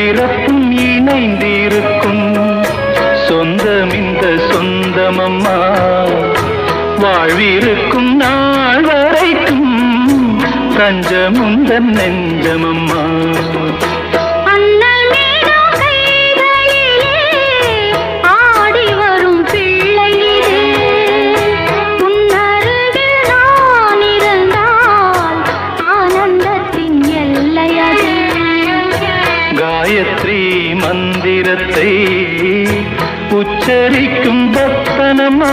பிறப்பும் இணைந்திருக்கும் சொந்தம் இந்த சொந்தமம்மா வாழ்விருக்கும் நாள் வரைக்கும் தஞ்சமுந்தன் நெஞ்சமம்மா காயத்ரி மந்திரத்தை உச்சரிக்கும் பக்தனம்மா